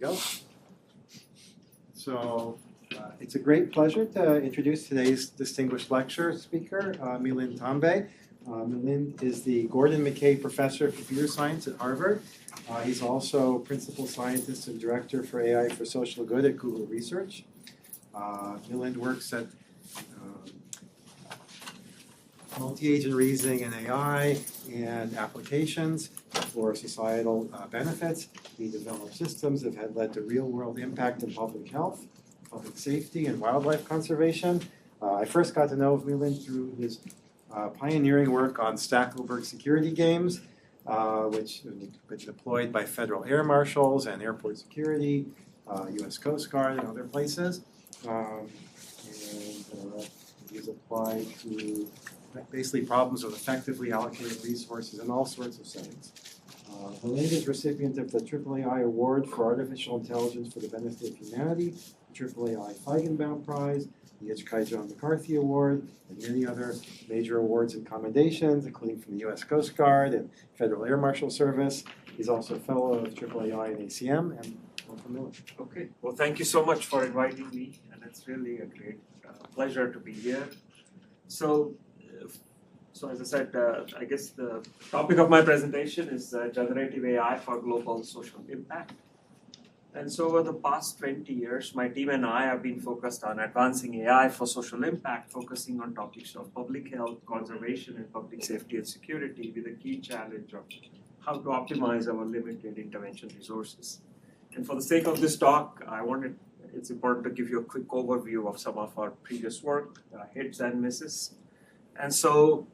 go. So it's a great pleasure to introduce today's distinguished lecture speaker, Milind Tambe. Milind is the Gordon McKay Professor of Computer Science at Harvard. He's also Principal Scientist and Director for AI for Social Good at Google Research. Milind works at multi-agent reasoning and AI and applications for societal benefits. He developed systems that have led to real-world impact in public health, public safety, and wildlife conservation. I first got to know Milind through his pioneering work on stackable security games, which have been deployed by federal air marshals and airport security, U.S. Coast Guard, and other places. He's applied to basically problems of effectively allocating resources in all sorts of settings. Milind is recipient of the AAAI Award for Artificial Intelligence for the Benefit of Humanity, the AAAI Feigenbaum Prize, the H. John McCarthy Award, and many other major awards and commendations, including from the U.S. Coast Guard and Federal Air Marshal Service. He's also a fellow of AAAI and ACM, and welcome, Milind. Okay, well, thank you so much for inviting me, and it's really a great pleasure to be here. So as I said, I guess the topic of my presentation is generative AI for global social impact. And so over the past 20 years, my team and I have been focused on advancing AI for social impact, focusing on topics of public health, conservation, and public safety and security, with a key challenge of how to optimize our limited intervention resources. And for the sake of this talk, it's important to give you a quick overview of some of our previous work, hits and misses. And so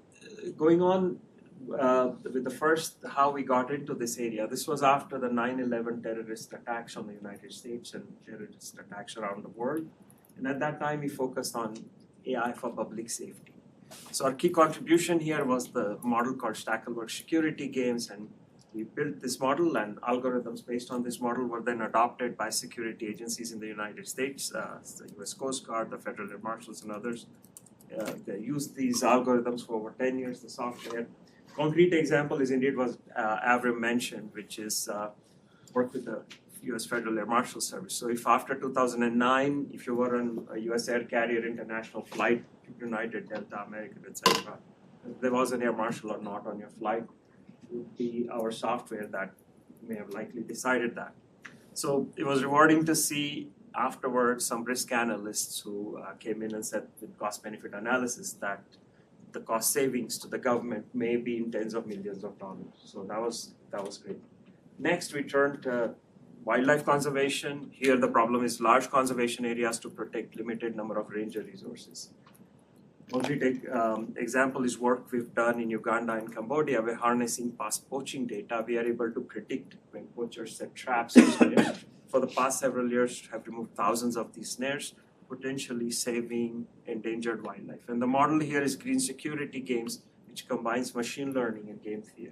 going on with the first, how we got into this area, this was after the 9/11 terrorist attacks on the United States and terrorist attacks around the world. And at that time, we focused on AI for public safety. So our key contribution here was the model called stackable security games, and we built this model, and algorithms based on this model were then adopted by security agencies in the United States, the U.S. Coast Guard, the Federal Air Marshals, and others. They used these algorithms for over 10 years, the software. Concrete example is indeed what Avram mentioned, which is work with the U.S. Federal Air Marshal Service. So if after 2009, if you were on a U.S. air carrier international flight, United, Delta, American, etc., there was an air marshal or not on your flight, it would be our software that may have likely decided that. So it was rewarding to see afterwards some risk analysts who came in and said with cost-benefit analysis that the cost savings to the government may be in tens of millions of dollars. So that was great. Next, we turned to wildlife conservation. Here the problem is large conservation areas to protect limited number of ranger resources. Concrete example is work we've done in Uganda and Cambodia, where harnessing past poaching data, we are able to predict when poachers set traps or snares. For the past several years, have removed thousands of these snares, potentially saving endangered wildlife. And the model here is green security games, which combines machine learning and game theory.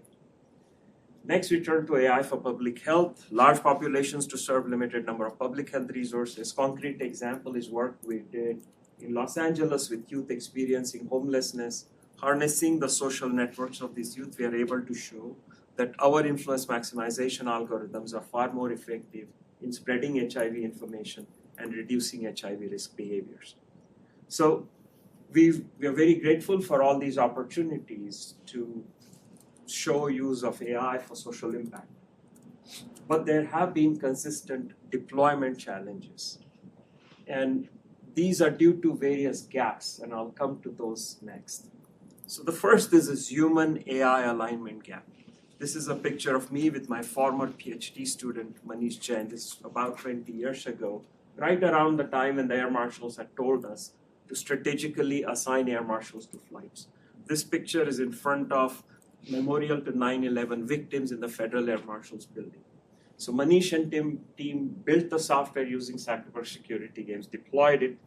Next, we turn to AI for public health, large populations to serve limited number of public health resources. Concrete example is work we did in Los Angeles with youth experiencing homelessness. Harnessing the social networks of these youth, we are able to show that our influence maximization algorithms are far more effective in spreading HIV information and reducing HIV risk behaviors. So we are very grateful for all these opportunities to show use of AI for social impact. But there have been consistent deployment challenges. And these are due to various gaps, and I'll come to those next. So the first is this human AI alignment gap. This is a picture of me with my former PhD student, Manish Jain. This is about 20 years ago, right around the time when the air marshals had told us to strategically assign air marshals to flights. This picture is in front of Memorial to 9/11 victims in the Federal Air Marshals building. So Manish and team built the software using stackable security games, deployed it,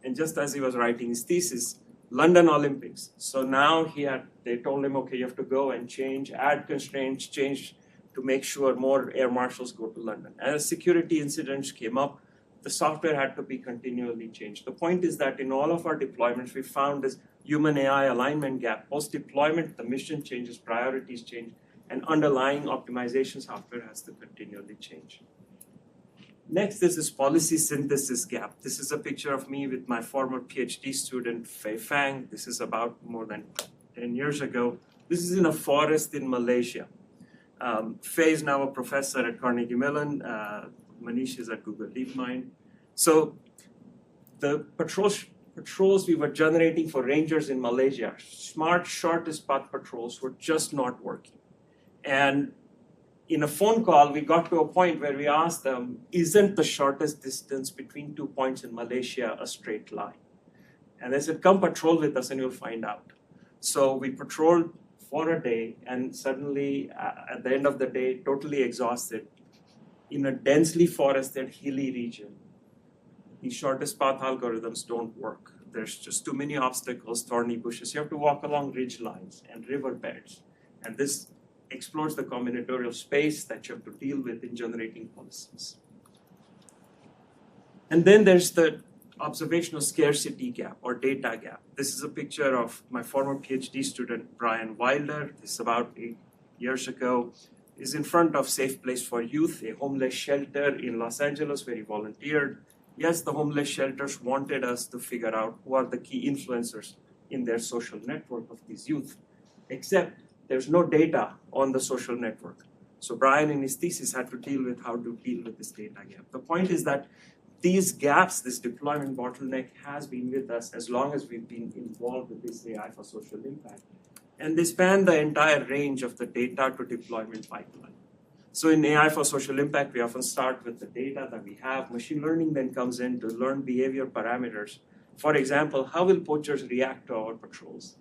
and just as he was writing his thesis, London Olympics. So now they told him, okay, you have to go and add constraints, change to make sure more air marshals go to London. As security incidents came up, the software had to be continually changed. The point is that in all of our deployments, we found this human AI alignment gap. Post-deployment, the mission changes, priorities change, and underlying optimization software has to continually change. Next is this policy synthesis gap. This is a picture of me with my former PhD student, Fei Fang. This is about more than 10 years ago. This is in a forest in Malaysia. Fei is now a professor at Carnegie Mellon. Manish is at Google DeepMind. So the patrols we were generating for rangers in Malaysia, smart shortest path patrols, were just not working. And in a phone call, we got to a point where we asked them, isn't the shortest distance between 2 points in Malaysia a straight line? And they said, come patrol with us and you'll find out. So we patrolled for a day, and suddenly, at the end of the day, totally exhausted, in a densely forested, hilly region, the shortest path algorithms don't work. There's just too many obstacles, thorny bushes. You have to walk along ridge lines and riverbeds. And this explores the combinatorial space that you have to deal with in generating policies. And then there's the observational scarcity gap or data gap. This is a picture of my former PhD student, Brian Wilder. This is about 8 years ago. He's in front of Safe Place for Youth, a homeless shelter in Los Angeles where he volunteered. Yes, the homeless shelters wanted us to figure out who are the key influencers in their social network of these youth, except there's no data on the social network. So Brian in his thesis had to deal with how to deal with this data gap. The point is that these gaps, this deployment bottleneck has been with us as long as we've been involved with this AI for social impact. And they span the entire range of the data to deployment pipeline. So in AI for social impact, we often start with the data that we have. Machine learning then comes in to learn behavior parameters. For example, how will poachers react to our patrols?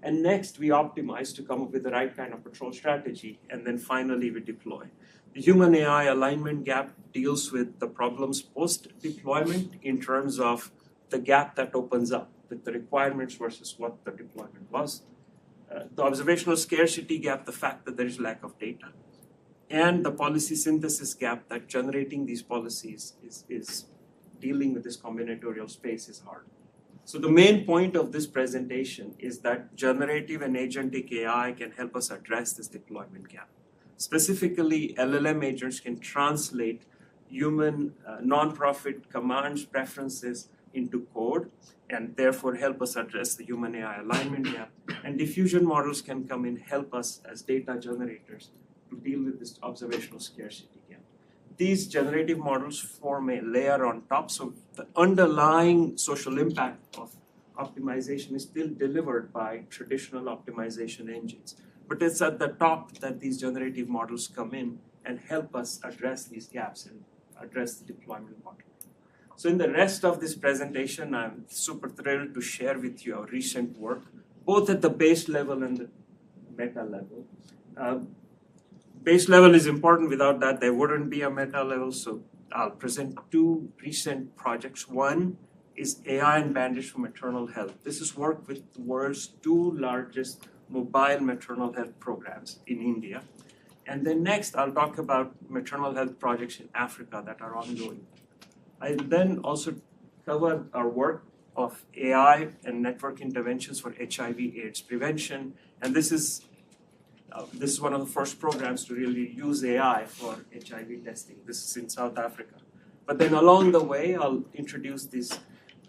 And next, we optimize to come up with the right kind of patrol strategy. And then finally, we deploy. The human AI alignment gap deals with the problems post-deployment in terms of the gap that opens up with the requirements versus what the deployment was. The observational scarcity gap, the fact that there is lack of data. And the policy synthesis gap, that generating these policies is dealing with this combinatorial space is hard. So the main point of this presentation is that generative and agentic AI can help us address this deployment gap. Specifically, LLM agents can translate human nonprofit commands, preferences into code, and therefore help us address the human AI alignment gap. And diffusion models can come in, help us as data generators to deal with this observational scarcity gap. These generative models form a layer on top, so the underlying social impact of optimization is still delivered by traditional optimization engines. But it's at the top that these generative models come in and help us address these gaps and address the deployment bottleneck. So in the rest of this presentation, I'm super thrilled to share with you our recent work, both at the base level and the meta level. Base level is important. Without that, there wouldn't be a meta level. So I'll present two recent projects. One is AI and bandits for maternal health. This is work with the world's two largest mobile maternal health programs in India. And then next, I'll talk about maternal health projects in Africa that are ongoing. I then also cover our work of AI and network interventions for HIV/AIDS prevention. And this is one of the first programs to really use AI for HIV testing. This is in South Africa. But then along the way, I'll introduce these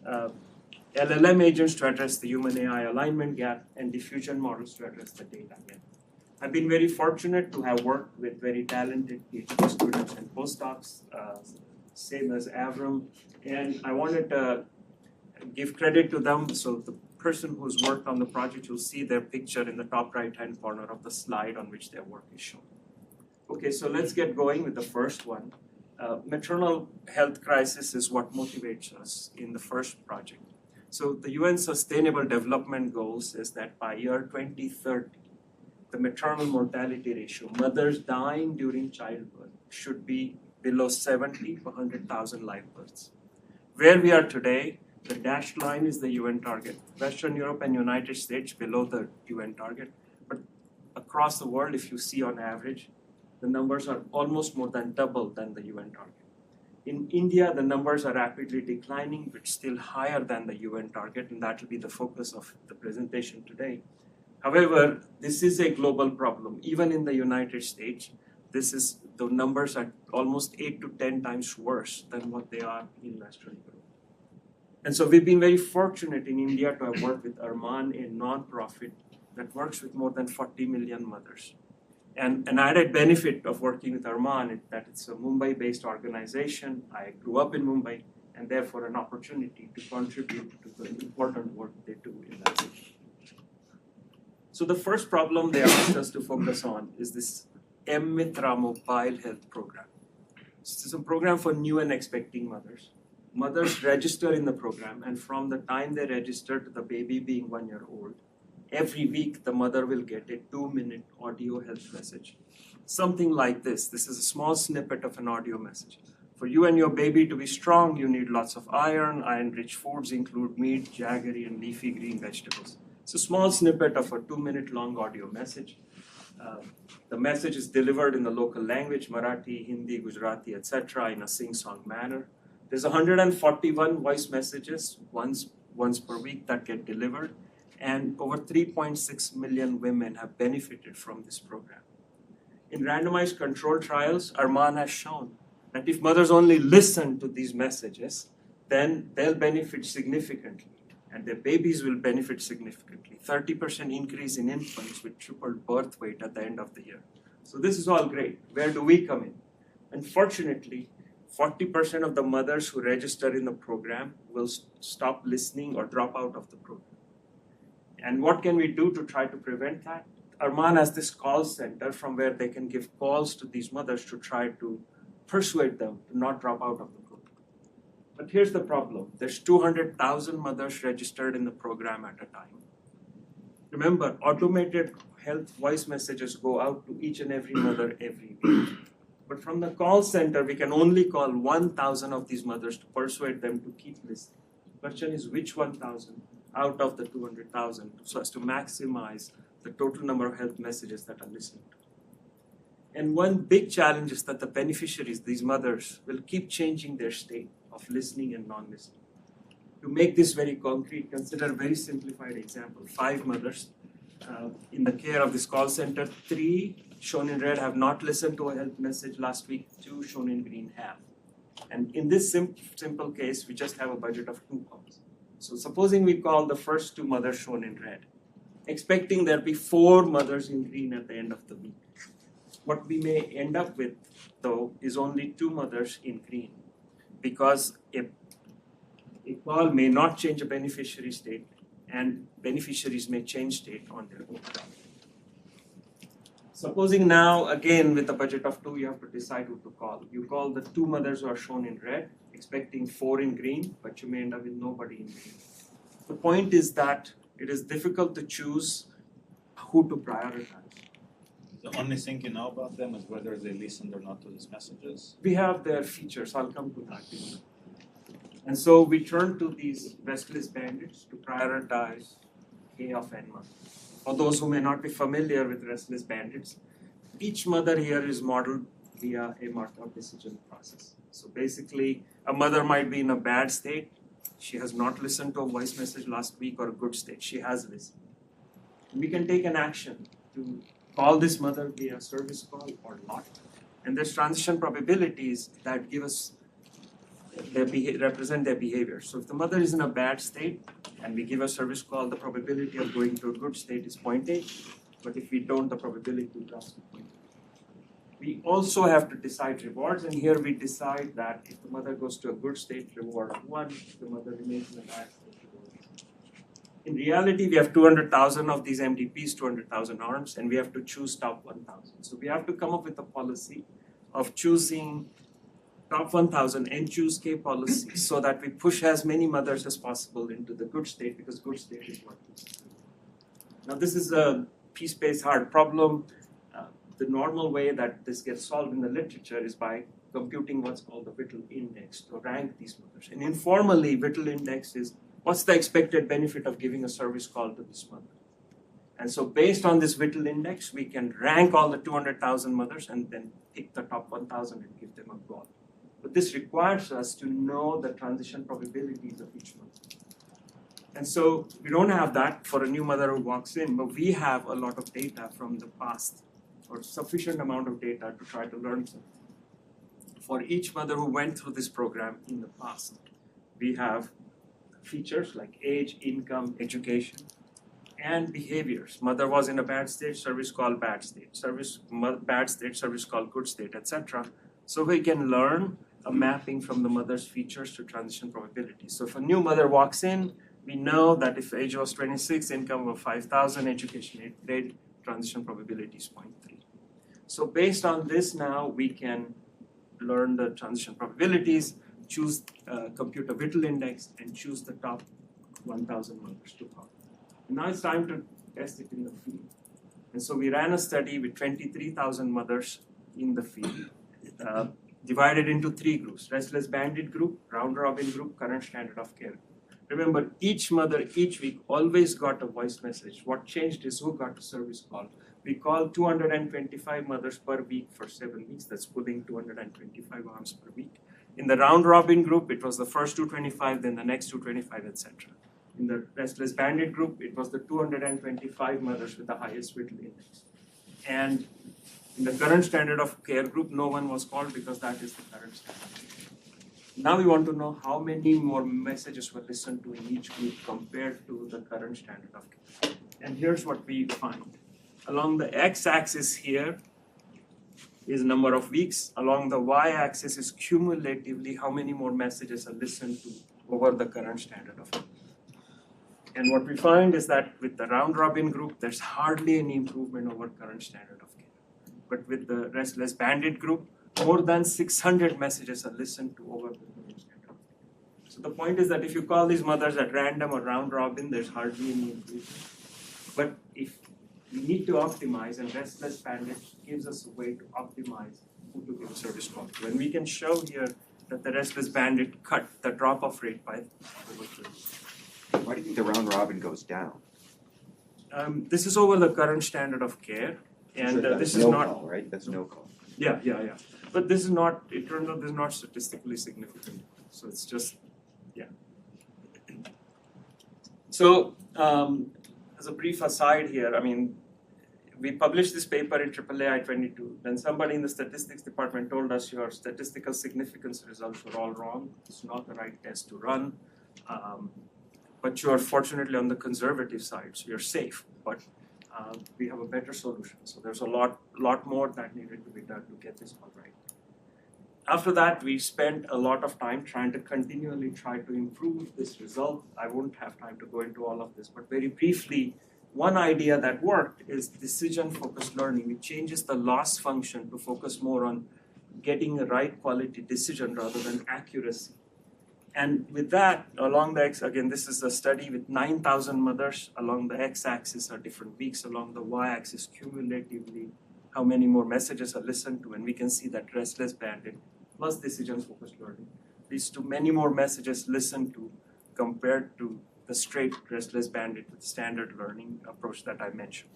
LLM agents to address the human AI alignment gap and diffusion models to address the data gap. I've been very fortunate to have worked with very talented PhD students and postdocs, same as Avram. And I wanted to give credit to them. So the person who's worked on the project, you'll see their picture in the top right-hand corner of the slide on which their work is shown. Okay, so let's get going with the first one. Maternal health crisis is what motivates us in the first project. So the UN Sustainable Development Goals is that by year 2030, the maternal mortality ratio, mothers dying during childbirth, should be below 70 per 100,000 live births. Where we are today, the dashed line is the UN target. Western Europe and United States below the UN target. But across the world, if you see on average, the numbers are almost more than double than the UN target. In India, the numbers are rapidly declining, but still higher than the UN target, and that will be the focus of the presentation today. However, this is a global problem. Even in the United States, this is the numbers are almost 8 to 10 times worse than what they are in Western Europe. And so we've been very fortunate in India to have worked with Arman, a non-profit that works with more than 40 million mothers. And an added benefit of working with Arman is that it's a Mumbai-based organization. I grew up in Mumbai, and therefore an opportunity to contribute to the important work they do in that city. So the first problem they asked us to focus on is this M-Mitra mobile health program. This is a program for new and expecting mothers. Mothers register in the program, and from the time they register to the baby being 1 year old, every week the mother will get a 2-minute audio health message. Something like this. This is a small snippet of an audio message. For you and your baby to be strong, you need lots of iron. Iron-rich foods include meat, jaggery, and leafy green vegetables. It's a small snippet of a 2-minute long audio message. The message is delivered in the local language, Marathi, Hindi, Gujarati, etc., in a sing-song manner. There's 141 voice messages once per week that get delivered, and over 3.6 million women have benefited from this program. In randomized controlled trials, Arman has shown that if mothers only listen to these messages, then they'll benefit significantly, and their babies will benefit significantly. 30% increase in infants with tripled birth weight at the end of the year. So this is all great. Where do we come in? Unfortunately, 40% of the mothers who register in the program will stop listening or drop out of the program. And what can we do to try to prevent that? Arman has this call center from where they can give calls to these mothers to try to persuade them to not drop out of the program. But here's the problem. There's 200,000 mothers registered in the program at a time. Remember, automated health voice messages go out to each and every mother every week. But from the call center, we can only call 1,000 of these mothers to persuade them to keep listening. The question is which 1,000 out of the 200,000 so as to maximize the total number of health messages that are listened to. And one big challenge is that the beneficiaries, these mothers, will keep changing their state of listening and non-listening. To make this very concrete, consider a very simplified example. 5 mothers in the care of this call center, 3 shown in red have not listened to a health message last week, 2 shown in green have. And in this simple case, we just have a budget of 2 calls. So supposing we call the first 2 mothers shown in red, expecting there'll be 4 mothers in green at the end of the week. What we may end up with, though, is only 2 mothers in green, because a call may not change a beneficiary state, and beneficiaries may change state on their own. Supposing now, again, with a budget of 2, you have to decide who to call. You call the 2 mothers who are shown in red, expecting 4 in green, but you may end up with nobody in green. The point is that it is difficult to choose who to prioritize. The only thing you know about them is whether they listened or not to these messages. We have their features. I'll come to that. And so we turn to these restless bandits to prioritize K of n mothers. For those who may not be familiar with restless bandits, each mother here is modeled via a Markov decision process. So basically, a mother might be in a bad state. She has not listened to a voice message last week, or a good state. She has listened. We can take an action to call this mother via service call or not. And there's transition probabilities that give us represent their behavior. So if the mother is in a bad state and we give a service call, the probability of going to a good state is 0.8. But if we don't, the probability drops to 0.8. We also have to decide rewards, and here we decide that if the mother goes to a good state, reward of 1. If the mother remains in a bad state, reward of 2. In reality, we have 200,000 of these MDPs, 200,000 arms, and we have to choose top 1,000. So we have to come up with a policy of choosing top 1,000 and choose K policy so that we push as many mothers as possible into the good state, because good state is what we see. Now this is a P-space hard problem. The normal way that this gets solved in the literature is by computing what's called the Whittle index to rank these mothers. And informally, Whittle index is what's the expected benefit of giving a service call to this mother. And so based on this Whittle index, we can rank all the 200,000 mothers and then pick the top 1,000 and give them a call. But this requires us to know the transition probabilities of each mother. And so we don't have that for a new mother who walks in, but we have a lot of data from the past or sufficient amount of data to try to learn something. For each mother who went through this program in the past, we have features like age, income, education, and behaviors. Mother was in a bad state, service called bad state. Bad state, service called good state, etc. So we can learn a mapping from the mother's features to transition probability. So if a new mother walks in, we know that if age was 26, income was 5,000, education 8th grade, transition probability is 0.3. So based on this now, we can learn the transition probabilities, choose, compute a Whittle index, and choose the top 1,000 mothers to follow. Now it's time to test it in the field. And so we ran a study with 23,000 mothers in the field, divided into 3 groups: restless bandit group, round robin group, current standard of care. Remember, each mother each week always got a voice message. What changed is who got a service call. We called 225 mothers per week for 7 weeks. That's pulling 225 arms per week. In the round robin group, it was the first 225, then the next 225, etc. In the restless bandit group, it was the 225 mothers with the highest Whittle index. And in the current standard of care group, no one was called because that is the current standard. Now we want to know how many more messages were listened to in each group compared to the current standard of care. And here's what we find. Along the x-axis here is number of weeks. Along the y-axis is cumulatively how many more messages are listened to over the current standard of care. And what we find is that with the round robin group, there's hardly any improvement over current standard of care. But with the restless bandit group, more than 600 messages are listened to over the current standard of care. So the point is that if you call these mothers at random or round robin, there's hardly any improvement. But if we need to optimize, and restless bandit gives us a way to optimize who to give a service call to. And we can show here that the restless bandit cut the drop-off rate by over 30%. Why do you think the round robin goes down? This is over the current standard of care, and Sure, this that's is no not. call, right? That's no call. Yeah. But this is not. It turns out this is not statistically significant. So it's just, yeah. So as a brief aside here, I mean, we published this paper in AAAI 22. Then somebody in the statistics department told us your statistical significance results were all wrong. It's not the right test to run. But you are fortunately on the conservative side, so you're safe. But we have a better solution. So there's a lot more that needed to be done to get this all right. After that, we spent a lot of time trying to continually try to improve this result. I won't have time to go into all of this, but very briefly, one idea that worked is decision-focused learning. It changes the loss function to focus more on getting the right quality decision rather than accuracy. And with that, along the again, this is a study with 9,000 mothers. Along the x-axis are different weeks. Along the y-axis, cumulatively, how many more messages are listened to. And we can see that restless bandit plus decision-focused learning leads to many more messages listened to compared to the straight restless bandit with standard learning approach that I mentioned.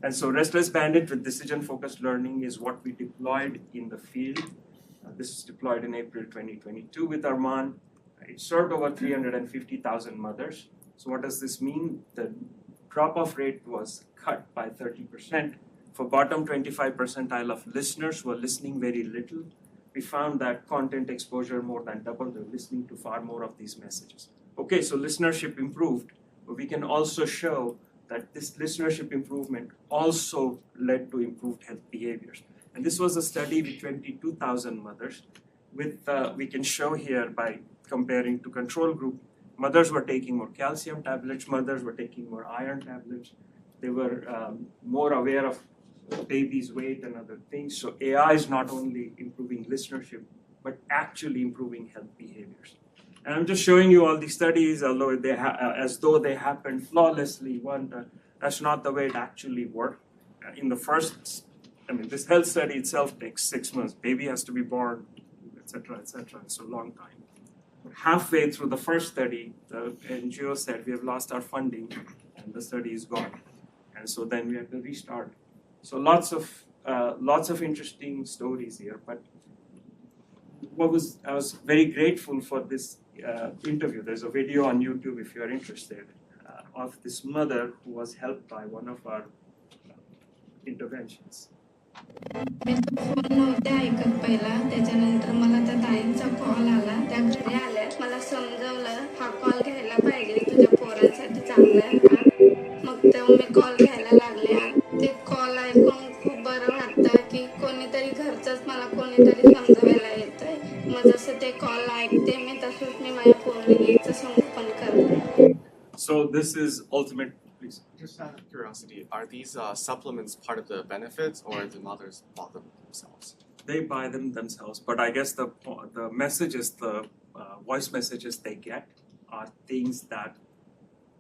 And so restless bandit with decision-focused learning is what we deployed in the field. This is deployed in April 2022 with Arman. It served over 350,000 mothers. So what does this mean? The drop-off rate was cut by 30%. For bottom 25 percentile of listeners who are listening very little, we found that content exposure more than doubled. They're listening to far more of these messages. Okay, so listenership improved, but we can also show that this listenership improvement also led to improved health behaviors. And this was a study with 22,000 mothers. We can show here by comparing to control group, mothers were taking more calcium tablets, mothers were taking more iron tablets. They were more aware of baby's weight and other things. So AI is not only improving listenership, but actually improving health behaviors. And I'm just showing you all these studies, although they as though they happened flawlessly. That's not the way it actually worked. In the first, this health study itself takes 6 months. Baby has to be born, etc., etc. It's a long time. Halfway through the first study, the NGO said we have lost our funding, and the study is gone. And so then we had to restart. So lots of interesting stories here. But I was very grateful for this interview. There's a video on YouTube if you are interested of this mother who was helped by one of our interventions. मी तो phone नव्हते ऐकत पहिला, त्याच्यानंतर मला त्या ताईंचा call आला. त्या घरी आल्या, मला समजवलं हा कॉल घ्यायला पाहिजे, तुझ्या पोरांसाठी चांगला आहे हा. मग तेव्हा मी कॉल घ्यायला लागले. ते कॉल ऐकून खूप बरं वाटतं की कोणीतरी घरचंच मला कोणीतरी समजवायला येतंय. मग जसं ते कॉल ऐकते मी, तसंच मी माझ्या पोरीचं संगोपन करते. So this is ultimate. Please. Just out of curiosity, are these supplements part of the benefits, or the mothers bought them themselves? They buy them themselves, but I guess the messages, the voice messages they get are things that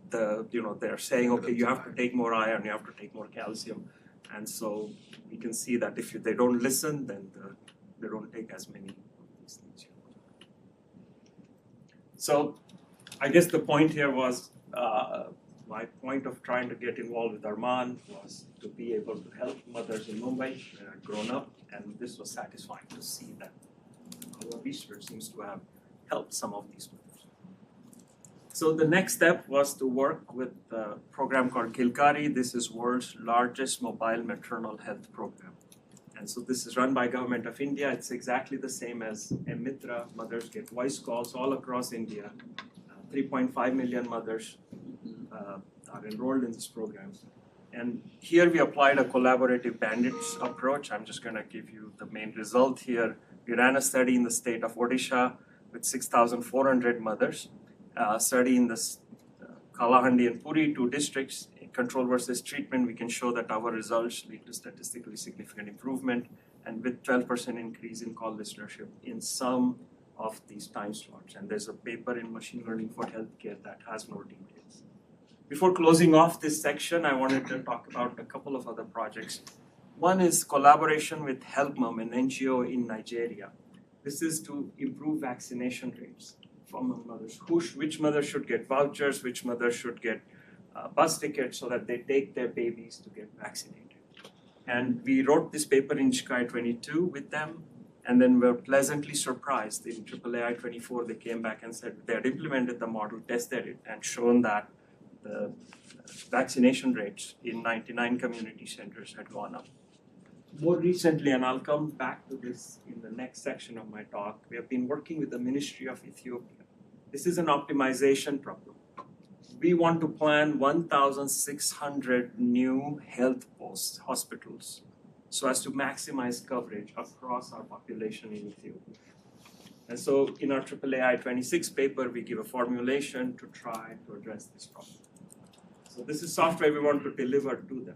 they're saying, okay, you have to take more iron, you have to take more calcium, and so you can see that if they don't listen, then they don't take as many of these things. So I guess the point here was my point of trying to get involved with Arman was to be able to help mothers in Mumbai that had grown up, and this was satisfying to see that our research seems to have helped some of these mothers. So the next step was to work with a program called Kilkari. This is world's largest mobile maternal health program. And so this is run by Government of India. It's exactly the same as Mitra. Mothers get voice calls all across India. 3.5 million mothers are enrolled in this program. And here we applied a collaborative bandits approach. I'm just going to give you the main result here. We ran a study in the state of Odisha with 6,400 mothers. Study in the Kalahandi and Puri, 2 districts. Control versus treatment, we can show that our results lead to statistically significant improvement, and with 12% increase in call listenership in some of these time slots. And there's a paper in Machine Learning for Healthcare that has more details. Before closing off this section, I wanted to talk about a couple of other projects. One is collaboration with HelpMum, an NGO in Nigeria. This is to improve vaccination rates for mothers. Which mothers should get vouchers, which mothers should get bus tickets so that they take their babies to get vaccinated. And we wrote this paper in Chikai 22 with them, and then we were pleasantly surprised. In AAAI 24, they came back and said they had implemented the model, tested it, and shown that the vaccination rates in 99 community centers had gone up. More recently, and I'll come back to this in the next section of my talk, we have been working with the Ministry of Ethiopia. This is an optimization problem. We want to plan 1,600 new health posts, hospitals, so as to maximize coverage across our population in Ethiopia. And so in our AAAI 26 paper, we give a formulation to try to address this problem. So this is software we want to deliver to them.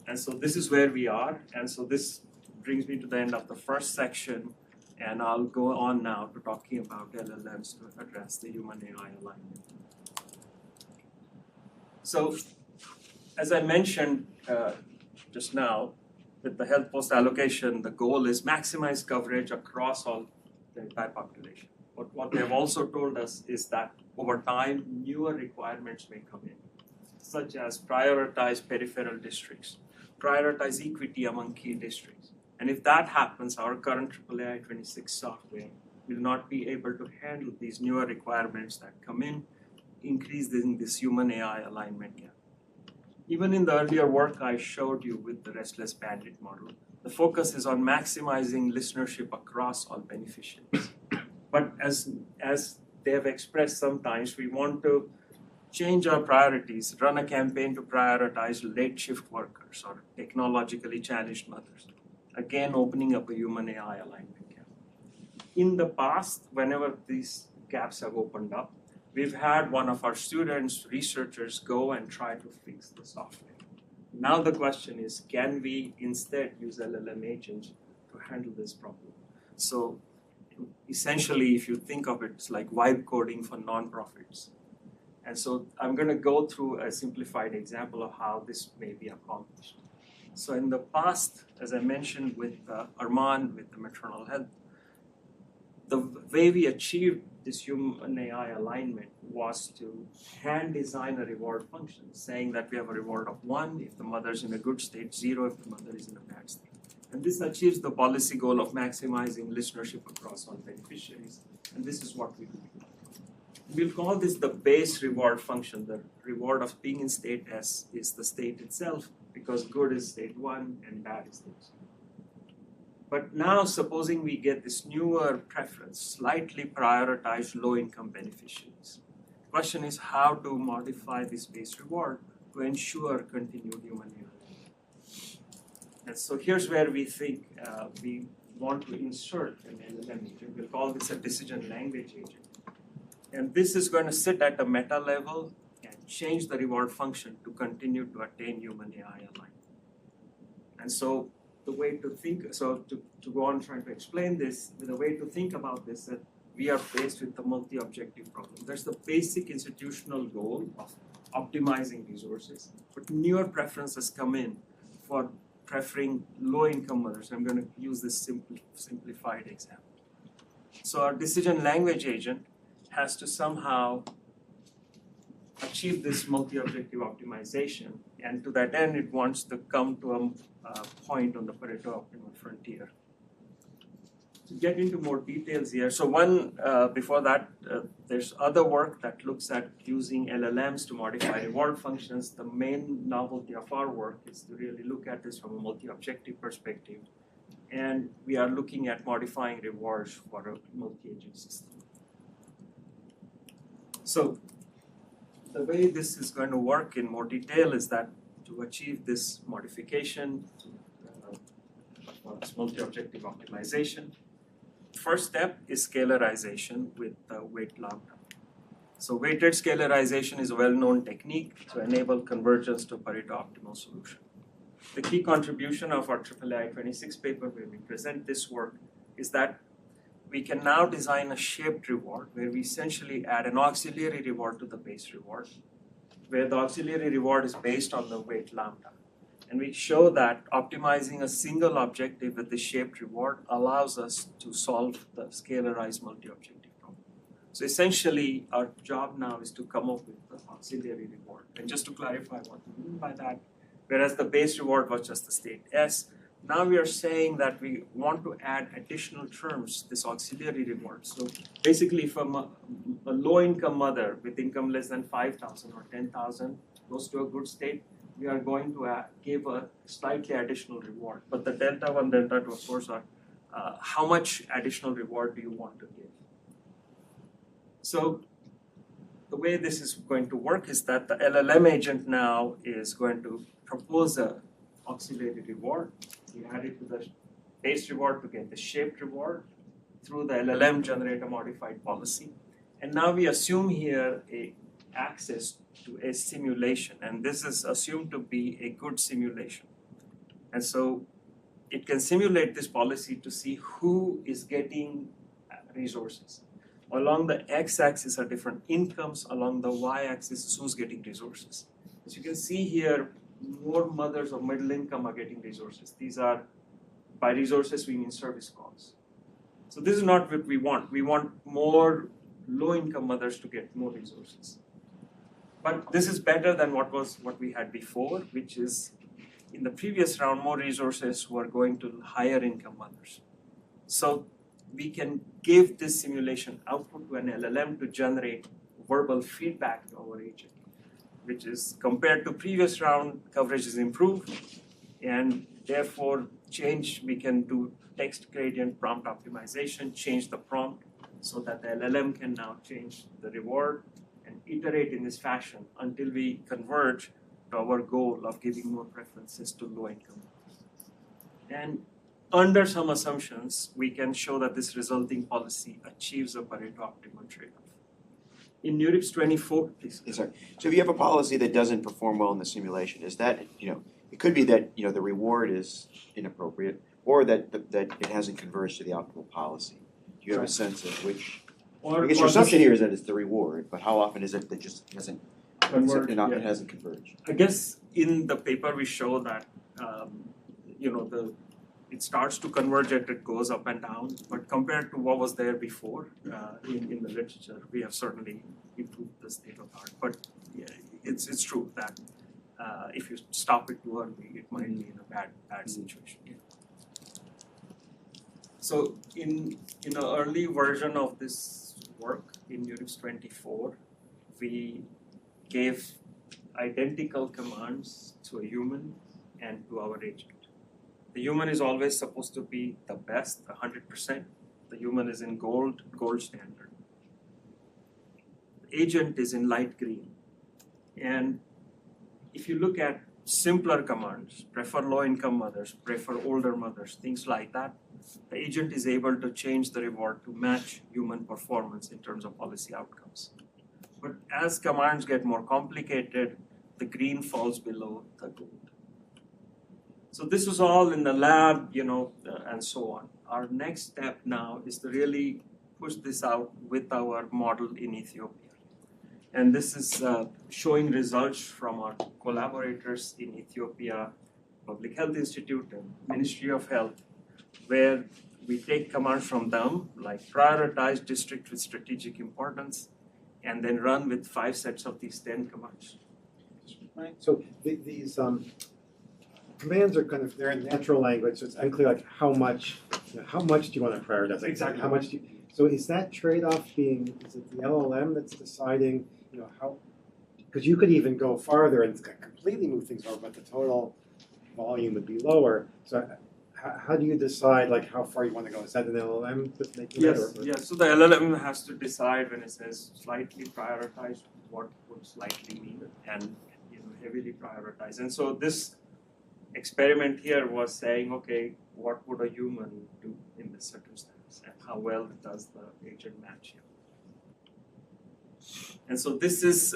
And so this is where we are. And so this brings me to the end of the first section. And I'll go on now to talking about LLMs to address the human-AI alignment. So, as I mentioned just now, with the health post allocation, the goal is maximize coverage across all the entire population. But what they have also told us is that over time, newer requirements may come in, such as prioritize peripheral districts, prioritize equity among key districts. And if that happens, our current AAAI 26 software will not be able to handle these newer requirements that come in, increasing this human-AI alignment gap. Even in the earlier work I showed you with the restless bandit model, the focus is on maximizing listenership across all beneficiaries. But as they have expressed sometimes, we want to change our priorities, run a campaign to prioritize late shift workers or technologically challenged mothers, again opening up a human-AI alignment gap. In the past, whenever these gaps have opened up, we've had one of our students, researchers, go and try to fix the software. Now the question is, can we instead use LLM agents to handle this problem? So essentially, if you think of it, it's like vibe coding for nonprofits. And so I'm going to go through a simplified example of how this may be accomplished. So in the past, as I mentioned with Arman, with the maternal health, the way we achieved this human-AI alignment was to hand design a reward function, saying that we have a reward of 1 if the mother is in a good state, 0 if the mother is in a bad state. And this achieves the policy goal of maximizing listenership across all beneficiaries. And this is what we do. We'll call this the base reward function. The reward of being in state S is the state itself, because good is state 1 and bad is state 0. But now supposing we get this newer preference, slightly prioritized low-income beneficiaries. Question is how to modify this base reward to ensure continued human utility. And so here's where we think we want to insert an LLM agent. We'll call this a decision language agent. And this is going to sit at a meta level and change the reward function to continue to attain human AI alignment. And so the way to think, so to go on trying to explain this, the way to think about this, that we are faced with the multi-objective problem. There's the basic institutional goal of optimizing resources, but newer preferences come in for preferring low-income mothers. I'm going to use this simplified example. So our decision language agent has to somehow achieve this multi-objective optimization, and to that end, it wants to come to a point on the Pareto optimal frontier. To get into more details here, so before that, there's other work that looks at using LLMs to modify reward functions. The main novelty of our work is to really look at this from a multi-objective perspective, and we are looking at modifying rewards for a multi-agent system. So the way this is going to work in more detail is that to achieve this modification, this multi-objective optimization, first step is scalarization with weight lambda. So weighted scalarization is a well-known technique to enable convergence to Pareto optimal solution. The key contribution of our IIII 26 paper where we present this work is that we can now design a shaped reward where we essentially add an auxiliary reward to the base reward, where the auxiliary reward is based on the weight lambda. And we show that optimizing a single objective with the shaped reward allows us to solve the scalarized multi-objective problem. So essentially, our job now is to come up with the auxiliary reward. And just to clarify what we mean by that, whereas the base reward was just the state S, now we are saying that we want to add additional terms, this auxiliary reward. So basically, from a low-income mother with income less than 5,000 or 10,000 goes to a good state, we are going to give a slightly additional reward. But the delta 1, delta 2, of course, are how much additional reward do you want to give? So the way this is going to work is that the LLM agent now is going to propose a auxiliary reward. We add it to the base reward to get the shaped reward through the LLM generate a modified policy. And now we assume here access to a simulation, and this is assumed to be a good simulation. And so it can simulate this policy to see who is getting resources. Along the x-axis are different incomes, along the y-axis is who's getting resources. As you can see here, more mothers of middle income are getting resources. These are, by resources we mean service calls. So this is not what we want. We want more low-income mothers to get more resources. But this is better than what we had before, which is in the previous round, more resources were going to higher income mothers. So we can give this simulation output to an LLM to generate verbal feedback to our agent, which is compared to previous round, coverage is improved, and therefore we can do text gradient prompt optimization, change the prompt so that the LLM can now change the reward and iterate in this fashion until we converge to our goal of giving more preferences to low income. And under some assumptions, we can show that this resulting policy achieves a Pareto optimal trade-off. In NeurIPS 24, please. Yes, sir. So if you have a policy that doesn't perform well in the simulation, is that, it could be that, the reward is inappropriate or that it hasn't converged to the optimal policy. Do you have a sense of which? I guess your assumption here is that it's the reward, but how often is it that just hasn't converged? It hasn't converged? I guess in the paper we show that, it starts to converge and it goes up and down, but compared to what was there before in the literature, we have certainly improved the state of the art. But yeah, it's true that if you stop it too early, it might be in a bad situation. Yeah. So in the early version of this work in NeurIPS 24, we gave identical commands to a human and to our agent. The human is always supposed to be the best, 100%. The human is in gold standard. The agent is in light green. And if you look at simpler commands, prefer low-income mothers, prefer older mothers, things like that, the agent is able to change the reward to match human performance in terms of policy outcomes. But as commands get more complicated, the green falls below the gold. So this was all in the lab, and so on. Our next step now is to really push this out with our model in Ethiopia. And this is showing results from our collaborators in Ethiopia, Public Health Institute and Ministry of Health, where we take commands from them, like prioritize district with strategic importance, and then run with 5 sets of these 10 commands. Right, so these commands are they're in natural language, so it's unclear like how much do you want to prioritize? Like, Exactly. How much do you, so is that trade-off is it the LLM that's deciding, how, because you could even go farther and completely move things over, but the total volume would be lower. So how do you decide like how far you want to go? Is that an LLM that's making that? Yes. So the LLM has to decide when it says slightly prioritize, what would slightly mean, and heavily prioritize. And so this experiment here was saying, okay, what would a human do in this circumstance, and how well does the agent match here? And so this is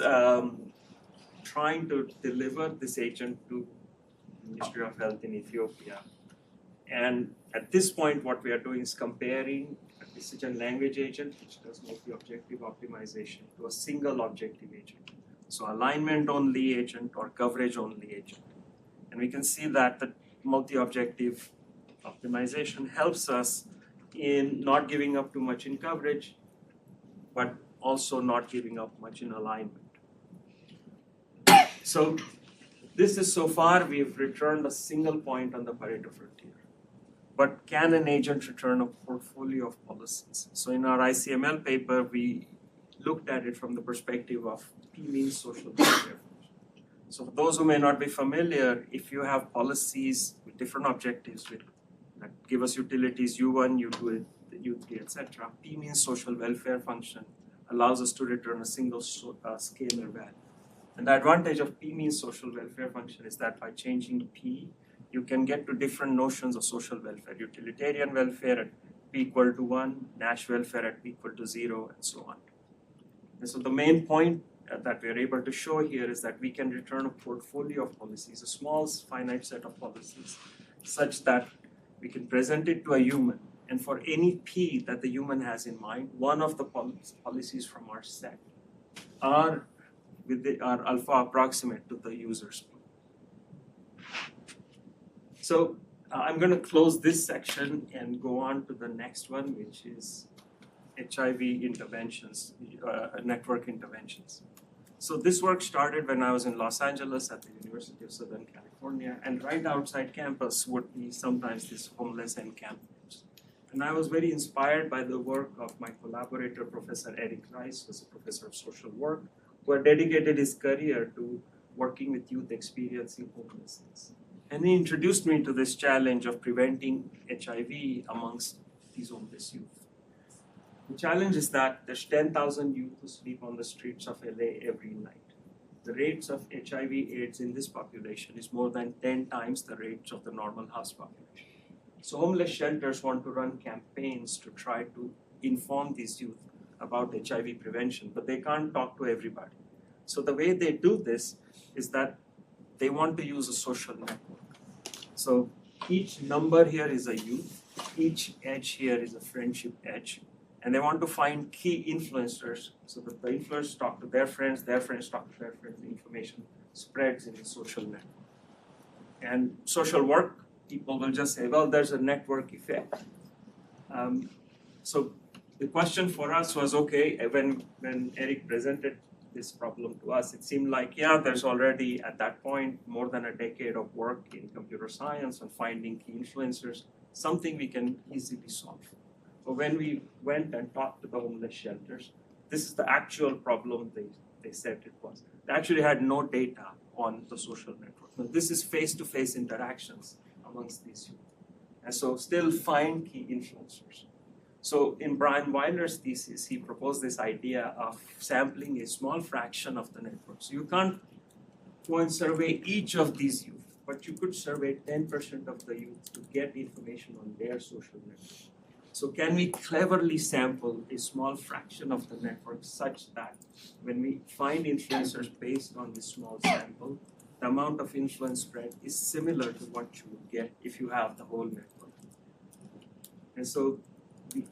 trying to deliver this agent to the Ministry of Health in Ethiopia. And at this point, what we are doing is comparing a decision language agent, which does multi-objective optimization, to a single objective agent. So alignment only agent or coverage only agent. And we can see that the multi-objective optimization helps us in not giving up too much in coverage, but also not giving up much in alignment. So this is so far, we've returned a single point on the Pareto frontier. But can an agent return a portfolio of policies? So in our ICML paper, we looked at it from the perspective of P means social welfare. So for those who may not be familiar, if you have policies with different objectives that give us utilities U1, U2, U3, etc., P means social welfare function allows us to return a single scalar value. And the advantage of P means social welfare function is that by changing P, you can get to different notions of social welfare. Utilitarian welfare at P equal to 1, Nash welfare at P equal to 0, and so on. And so the main point that we are able to show here is that we can return a portfolio of policies, a small finite set of policies, such that we can present it to a human. And for any P that the human has in mind, one of the policies from our set are alpha approximate to the user's P. So I'm going to close this section and go on to the next one, which is HIV interventions, network interventions. So this work started when I was in Los Angeles at the University of Southern California, and right outside campus would be sometimes this homeless encampment. And I was very inspired by the work of my collaborator, Professor Eric Rice, who's a professor of social work, who had dedicated his career to working with youth experiencing homelessness. And he introduced me to this challenge of preventing HIV amongst these homeless youth. The challenge is that there's 10,000 youth who sleep on the streets of LA every night. The rates of HIV/AIDS in this population is more than 10 times the rates of the normal house population. So homeless shelters want to run campaigns to try to inform these youth about HIV prevention, but they can't talk to everybody. So the way they do this is that they want to use a social network. So each number here is a youth, each edge here is a friendship edge, and they want to find key influencers so that the influencers talk to their friends talk to their friends, the information spreads in a social network. And social work, people will just say, well, there's a network effect. So the question for us was, okay, when Eric presented this problem to us, it seemed like, yeah, there's already at that point more than a decade of work in computer science on finding key influencers, something we can easily solve. But when we went and talked to the homeless shelters, this is the actual problem they said it was. They actually had no data on the social network. Now, this is face-to-face interactions amongst these youth. and so still find key influencers. So in Brian Weiler's thesis, he proposed this idea of sampling a small fraction of the network. So you can't go and survey each of these youth, but you could survey 10% of the youth to get information on their social network. So can we cleverly sample a small fraction of the network such that when we find influencers based on this small sample, the amount of influence spread is similar to what you would get if you have the whole network. And so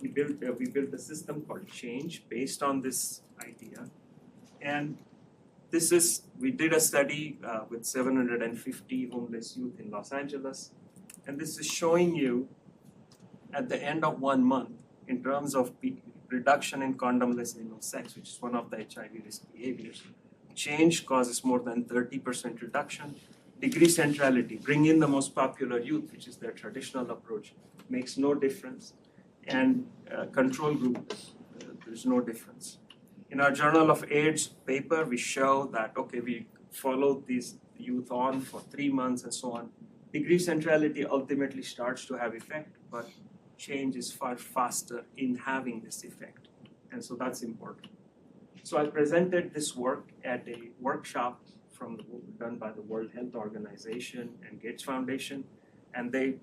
we built a system called Change based on this idea. And we did a study with 750 homeless youth in Los Angeles. And this is showing you at the end of 1 month in terms of reduction in condomless anal sex, which is one of the HIV risk behaviors. Change causes more than 30% reduction. Degree centrality, bring in the most popular youth, which is their traditional approach, makes no difference. And control group, there's no difference. In our Journal of AIDS paper, we show that, okay, we followed these youth on for 3 months and so on. Degree centrality ultimately starts to have effect, but change is far faster in having this effect. And so that's important. So I presented this work at a workshop done by the World Health Organization and Gates Foundation, and they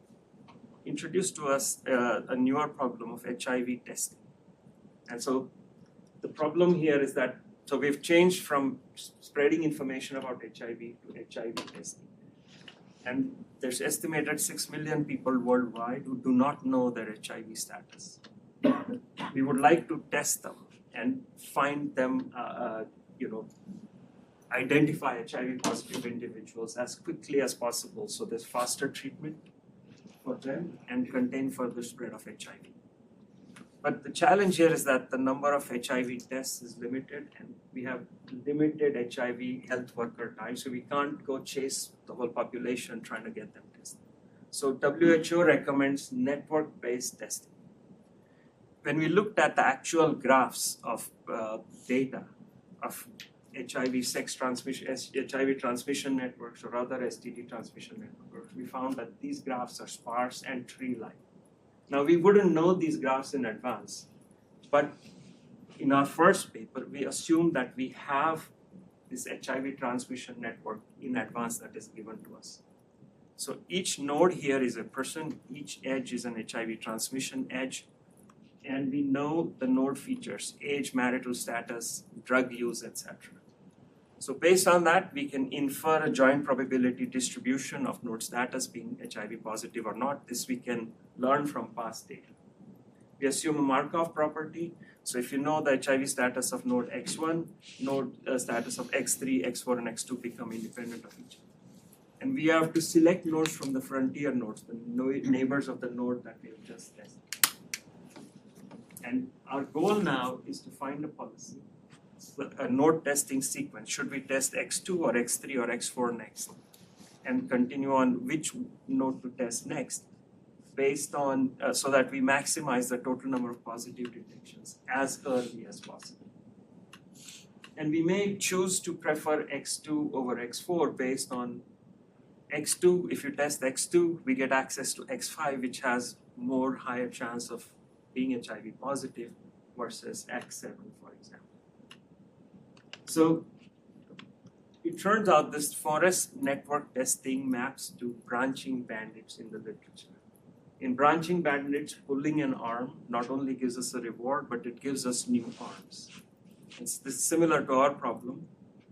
introduced to us a newer problem of HIV testing. And so the problem here is that, so we've changed from spreading information about HIV to HIV testing. And there's estimated 6 million people worldwide who do not know their HIV status. We would like to test them and find them, identify HIV positive individuals as quickly as possible so there's faster treatment for them and contain further spread of HIV. But the challenge here is that the number of HIV tests is limited and we have limited HIV health worker time, so we can't go chase the whole population trying to get them tested. So WHO recommends network-based testing. When we looked at the actual graphs of data of HIV transmission networks or other STD transmission networks, we found that these graphs are sparse and tree-like. Now, we wouldn't know these graphs in advance, but in our first paper, we assumed that we have this HIV transmission network in advance that is given to us. So each node here is a person, each edge is an HIV transmission edge, and we know the node features, age, marital status, drug use, etc. So based on that, we can infer a joint probability distribution of node status being HIV positive or not. This we can learn from past data. We assume a Markov property. So if you know the HIV status of node X1, node status of X3, X4, and X2 become independent of each other. And we have to select nodes from the frontier nodes, the neighbors of the node that we have just tested. And our goal now is to find a policy, a node testing sequence. Should we test X2 or X3 or X4 next? And continue on which node to test next based on, so that we maximize the total number of positive detections as early as possible. And we may choose to prefer X2 over X4 based on X2. If you test X2, we get access to X5, which has more higher chance of being HIV positive versus X7, for example. So it turns out this forest network testing maps to branching bandits in the literature. In branching bandits, pulling an arm not only gives us a reward, but it gives us new arms. It's similar to our problem.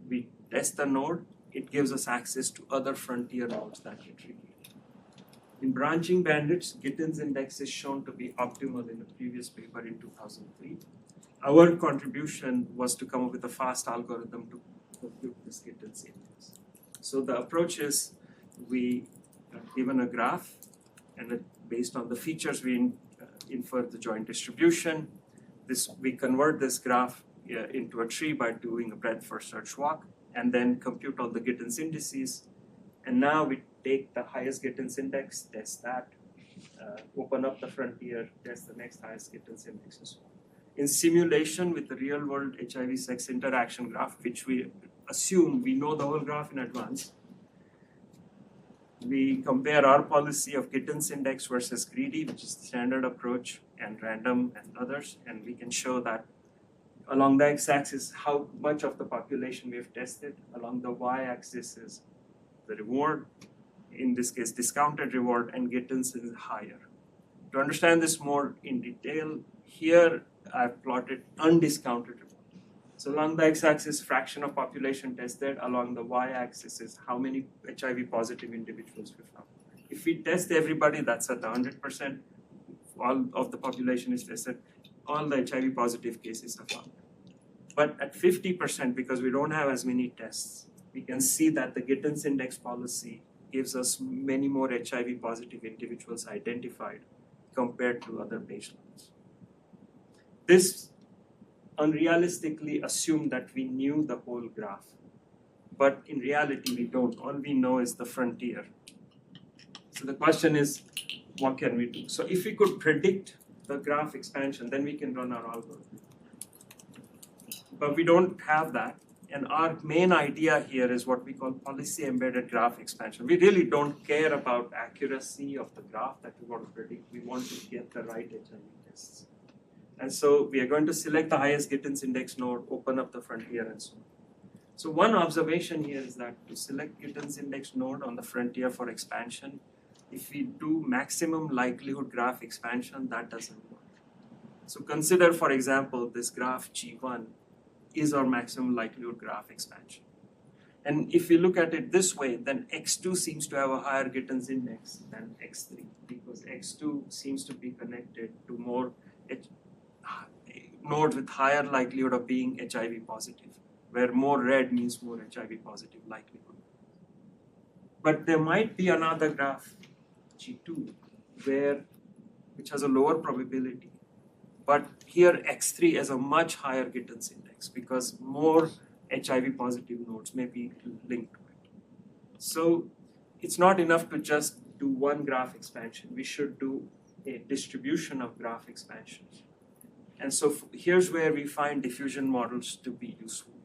We test a node, it gives us access to other frontier nodes that get revealed. In branching bandits, Gittin's index is shown to be optimal in the previous paper in 2003. Our contribution was to come up with a fast algorithm to compute this Gittin's index. So the approach is we are given a graph, and based on the features we infer the joint distribution. We convert this graph into a tree by doing a breadth first search walk, and then compute all the Gittin's indices. And now we take the highest Gittin's index, test that, open up the frontier, test the next highest Gittin's index, and so on. In simulation with the real world HIV sex interaction graph, which we assume we know the whole graph in advance, We compare our policy of Gittins index versus greedy, which is the standard approach, and random and others, and we can show that along the x-axis how much of the population we have tested. Along the y-axis is the reward, in this case discounted reward, and Gittins is higher. To understand this more in detail, here I've plotted undiscounted reward. So along the x-axis, fraction of population tested. Along the y-axis is how many HIV positive individuals we found. If we test everybody, that's at 100%. All of the population is tested. All the HIV positive cases are found. But at 50%, because we don't have as many tests, we can see that the Gittins index policy gives us many more HIV positive individuals identified compared to other baselines. This unrealistically assumed that we knew the whole graph, but in reality we don't. All we know is the frontier. So the question is, what can we do? So if we could predict the graph expansion, then we can run our algorithm. But we don't have that, and our main idea here is what we call policy embedded graph expansion. We really don't care about accuracy of the graph that we want to predict. We want to get the right HIV tests. And so we are going to select the highest Gittins index node, open up the frontier, and so on. So one observation here is that to select Gittins index node on the frontier for expansion, if we do maximum likelihood graph expansion, that doesn't work. So consider, for example, this graph G1 is our maximum likelihood graph expansion. And if we look at it this way, then X2 seems to have a higher Gittins index than X3, because X2 seems to be connected to more nodes with higher likelihood of being HIV positive, where more red means more HIV positive likelihood. But there might be another graph, G2, which has a lower probability, but here X3 has a much higher Gittins index because more HIV positive nodes may be linked to it. So it's not enough to just do one graph expansion. We should do a distribution of graph expansions. And so here's where we find diffusion models to be useful.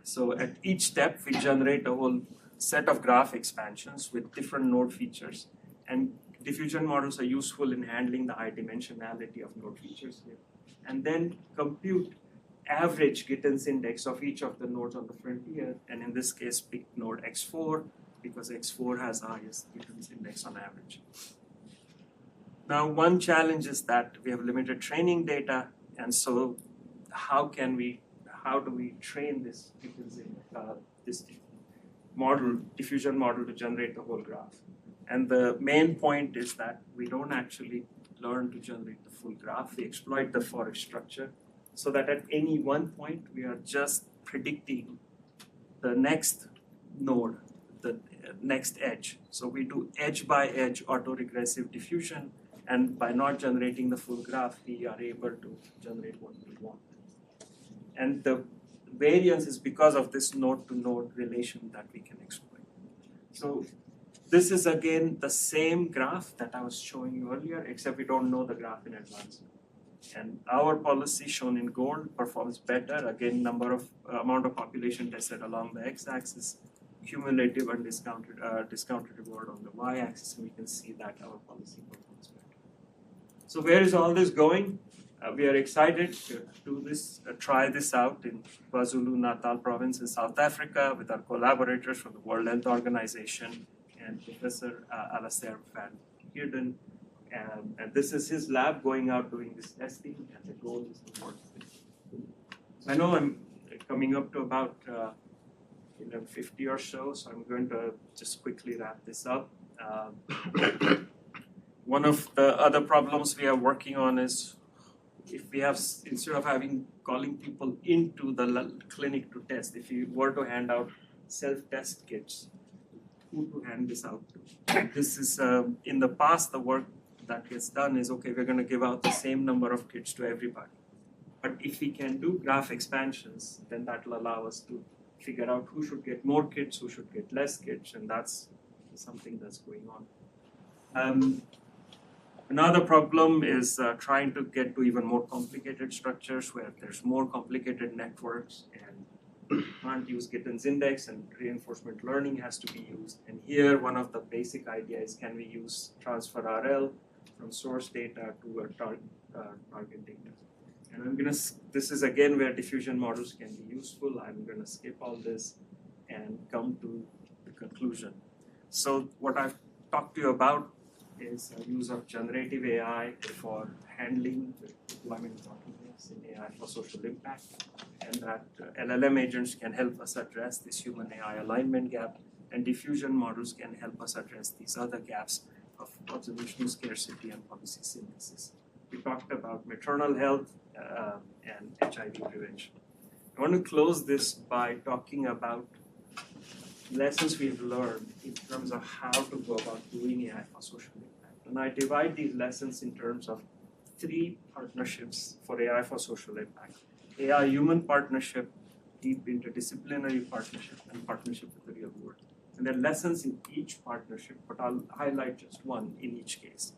So at each step, we generate a whole set of graph expansions with different node features. And diffusion models are useful in handling the high dimensionality of node features here. And then compute average Gittins index of each of the nodes on the frontier. And in this case, pick node X4, because X4 has the highest Gittins index on average. Now, one challenge is that we have limited training data, and so how do we train this diffusion model to generate the whole graph? And the main point is that we don't actually learn to generate the full graph. We exploit the forest structure so that at any one point we are just predicting the next node, the next edge. So we do edge by edge autoregressive diffusion, and by not generating the full graph, we are able to generate what we want. And the variance is because of this node-to-node relation that we can exploit. So this is again the same graph that I was showing you earlier, except we don't know the graph in advance. And our policy shown in gold performs better. Again, amount of population tested along the x-axis, cumulative and discounted reward on the y-axis, and we can see that our policy performs better. So where is all this going? We are excited to do this, try this out in KwaZulu-Natal province in South Africa with our collaborators from the World Health Organization and Professor Alastair Van Heerden. And this is his lab going out doing this testing, and the goal is to work with it. I know I'm coming up to about 50 or so I'm going to just quickly wrap this up. One of the other problems we are working on is if we have, instead of calling people into the clinic to test, if you were to hand out self-test kits, who to hand this out to? This is, in the past, the work that gets done is, okay, we're going to give out the same number of kits to everybody. But if we can do graph expansions, then that will allow us to figure out who should get more kits, who should get less kits, and that's something that's going on. Another problem is trying to get to even more complicated structures where there's more complicated networks, and can't use Gittins index, and reinforcement learning has to be used. And here, one of the basic ideas is, can we use transfer RL from source data to a target data? And this is again where diffusion models can be useful. I'm gonna skip all this and come to the conclusion. So what I've talked to you about is use of generative AI for handling the deployment bottlenecks in AI for social impact, and that LLM agents can help us address this human AI alignment gap, and diffusion models can help us address these other gaps of observational scarcity and policy synthesis. We talked about maternal health and HIV prevention. I want to close this by talking about lessons we've learned in terms of how to go about doing AI for social impact. And I divide these lessons in terms of 3 partnerships for AI for social impact: AI-human partnership, deep interdisciplinary partnership, and partnership with the real world. And there are lessons in each partnership, but I'll highlight just one in each case.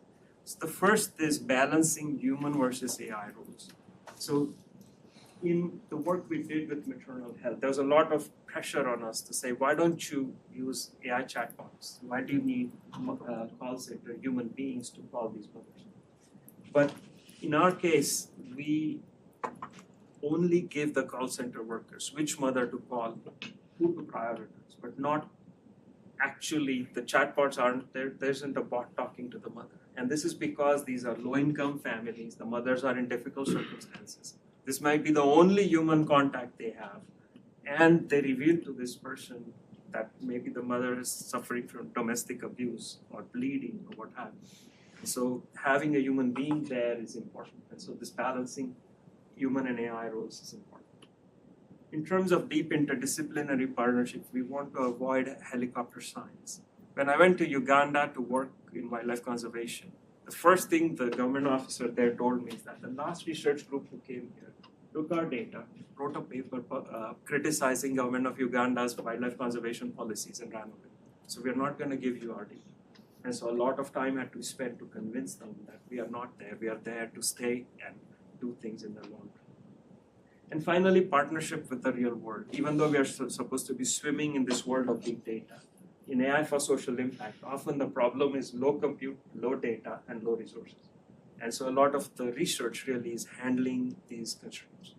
So the first is balancing human versus AI roles. So in the work we did with maternal health, there was a lot of pressure on us to say, why don't you use AI chatbots? Why do you need call center human beings to call these mothers? But in our case, we only give the call center workers which mother to call, who to prioritize, but not actually, the chatbots aren't there. There isn't a bot talking to the mother. And this is because these are low-income families. The mothers are in difficult circumstances. This might be the only human contact they have. And they reveal to this person that maybe the mother is suffering from domestic abuse or bleeding or what have you. So having a human being there is important. And so this balancing human and AI roles is important. In terms of deep interdisciplinary partnership, we want to avoid helicopter science. When I went to Uganda to work in wildlife conservation, the first thing the government officer there told me is that the last research group who came here took our data, wrote a paper criticizing government of Uganda's wildlife conservation policies and ran away. So we are not going to give you our data. And so a lot of time had to be spent to convince them that we are not there. We are there to stay and do things in the long term. And finally, partnership with the real world. Even though we are supposed to be swimming in this world of big data, in AI for social impact, often the problem is low compute, low data, and low resources. And so a lot of the research really is handling these constraints.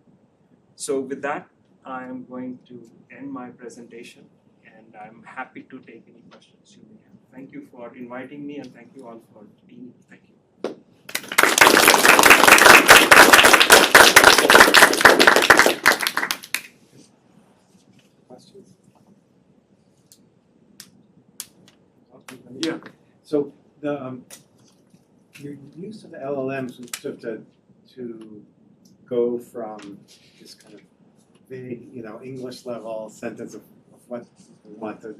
So with that, I am going to end my presentation, and I'm happy to take any questions you may have. Thank you for inviting me, and thank you all for being here. Thank you. Questions? Yeah. So the your use of the LLMs was sort of to go from this kind of vague, English level sentence of what we want to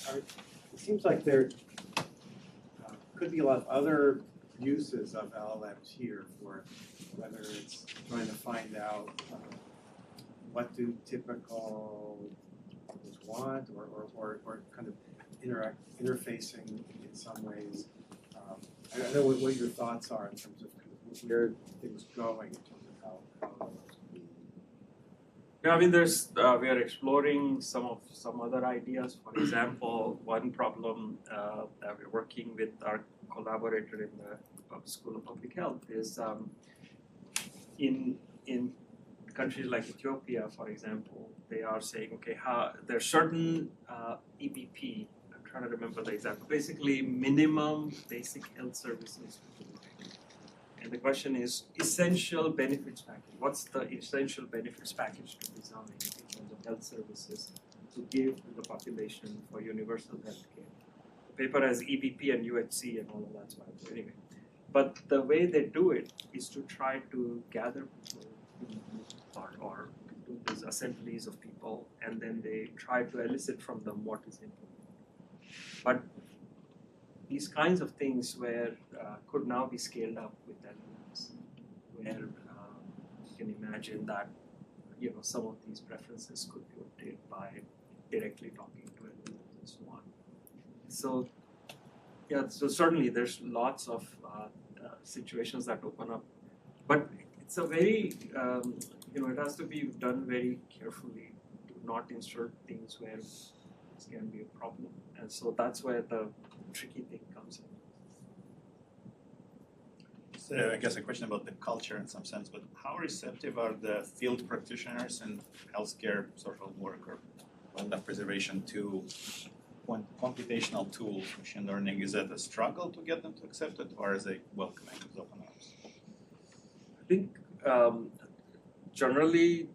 it seems like there could be a lot of other uses of LLMs here for whether it's trying to find out what do typical users want or kind of interfacing in some ways. I don't know what your thoughts are in terms of where things going in terms of how those can be. Yeah, I mean, we are exploring some other ideas. For example, one problem that we're working with our collaborator in the School of Public Health is in countries like Ethiopia, for example, they are saying, okay, there's certain EBP. I'm trying to remember the exact. Basically, minimum basic health services. And the question is essential benefits package. What's the essential benefits package to design in terms of health services to give to the population for universal health care? The paper has EBP and UHC and all of that stuff. So anyway, but the way they do it is to try to gather people or do these assemblies of people, and then they try to elicit from them what is important. But these kinds of things could now be scaled up with LLMs, where you can imagine that some of these preferences could be obtained by directly talking to LLMs and so on. So yeah, so certainly there's lots of situations that open up, but it's a very it has to be done very carefully to not insert things where this can be a problem. And so that's where the tricky thing comes in. So I guess a question about the culture in some sense, but how receptive are the field practitioners and healthcare social work or wildlife preservation to computational tools, machine learning? Is that a struggle to get them to accept it, or is they welcoming with open arms? I think generally,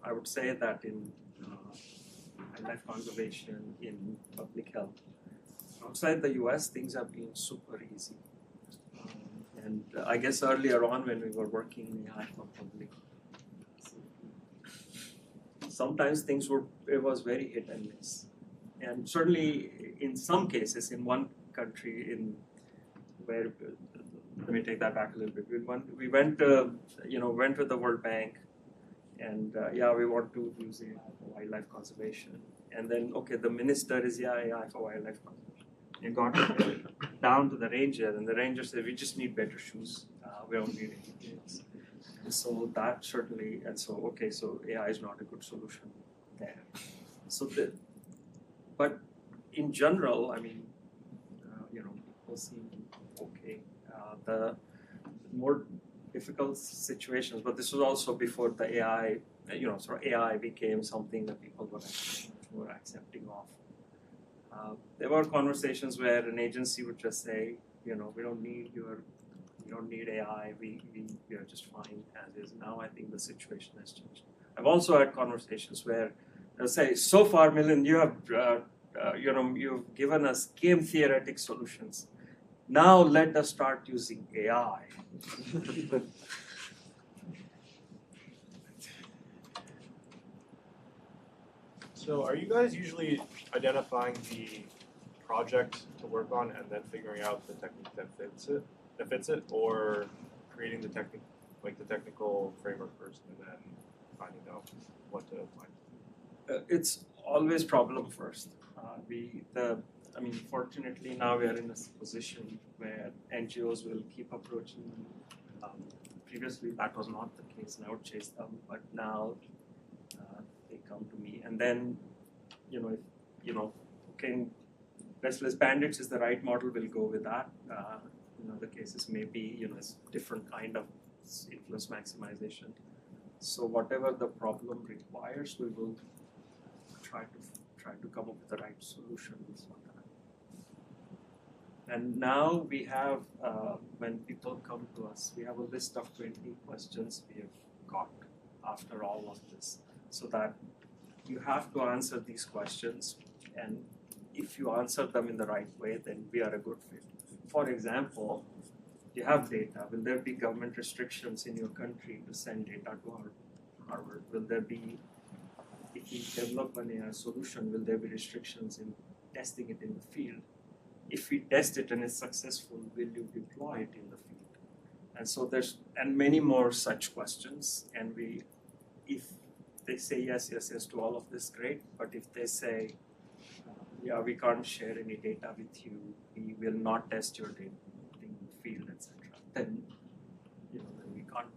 I would say that in wildlife conservation, in public health, outside the US, things have been super easy. And I guess earlier on when we were working in AI for public, sometimes it was very hit and miss. And certainly in some cases, in one country where, let me take that back a little bit. We went with the World Bank, and we want to use AI for wildlife conservation. And then, okay, the minister is AI for wildlife conservation. You got down to the ranger, and the ranger said, we just need better shoes. We don't need anything else. And so that certainly, so AI is not a good solution there. But in general, I mean, people seem okay. The more difficult situations, but this was also before the AI, AI became something that people were accepting of. There were conversations where an agency would just say, we don't need AI, we are just fine as is. Now I think the situation has changed. I've also had conversations where they'll say, so far, Milind, you have, you've given us game theoretic solutions. Now let us start using AI. So are you guys usually identifying the project to work on and then figuring out the technique that fits it, or creating the technical framework first and then finding out what to apply? It's always problem first. Fortunately now we are in a position where NGOs will keep approaching. Previously that was not the case, and I would chase them, but now they come to me. And then, restless bandits is the right model, we'll go with that. In other cases, maybe, it's different kind of influence maximization. So whatever the problem requires, we will try to come up with the right solutions for that. And now we have, when people come to us, we have a list of 20 questions we have got after all of this, so that you have to answer these questions, and if you answer them in the right way, then we are a good fit. For example, you have data. Will there be government restrictions in your country to send data to Harvard? Will there be, if you develop an AI solution, will there be restrictions in testing it in the field? If we test it and it's successful, will you deploy it in the field? And so there's many more such questions. And if they say yes to all of this, great. But if they say, we can't share any data with you, we will not test your data in the field, etc., then we can't.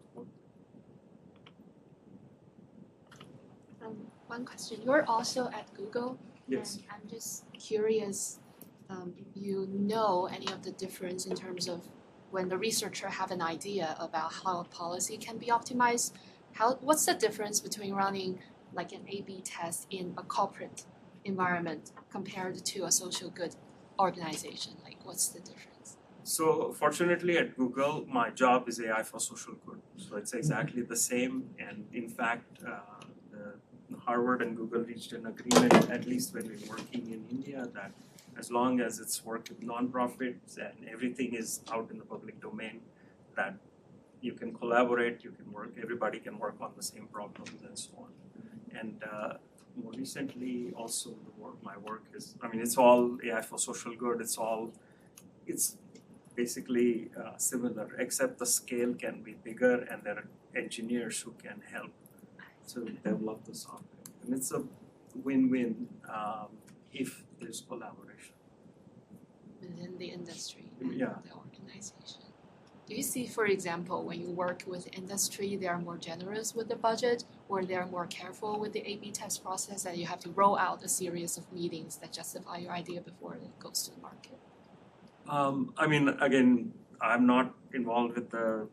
One question. You're also at Google. Yes. And I'm just curious if you know any of the difference in terms of when the researcher have an idea about how a policy can be optimized. What's the difference between running like an A/B test in a corporate environment compared to a social good organization? Like, what's the difference? So fortunately at Google, my job is AI for social good. So it's exactly the same. And in fact, Harvard and Google reached an agreement, at least when we were working in India, that as long as it's work with nonprofits and everything is out in the public domain, that you can collaborate, you can work, everybody can work on the same problems and so on. And more recently, also my work is, it's all AI for social good. It's basically similar, except the scale can be bigger, and there are engineers who can help to develop the software. And it's a win-win if there's collaboration Within the industry, Yeah. the organization. Do you see, for example, when you work with industry, they are more generous with the budget, or they are more careful with the A/B test process, and you have to roll out a series of meetings that justify your idea before it goes to the market? I mean, again, I'm not involved with the,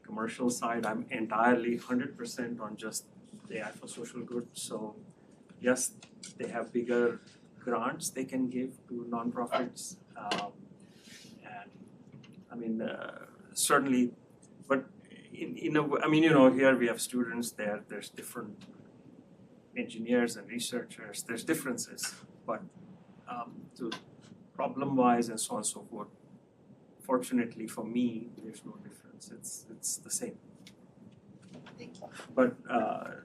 commercial side. I'm entirely 100% on just AI for social good. So, yes, they have bigger grants they can give to nonprofits, and I mean, certainly, but in a way, I mean, here we have students there. There's different engineers and researchers. There's differences, but to problem-wise and so on and so forth. Fortunately for me, there's no difference. It's the same. Thank you. But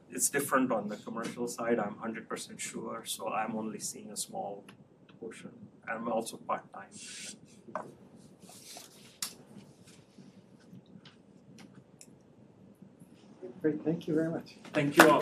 it's different on the commercial side. I'm 100% sure. So I'm only seeing a small portion. I'm also part-time. Great, thank you very much. Thank you all.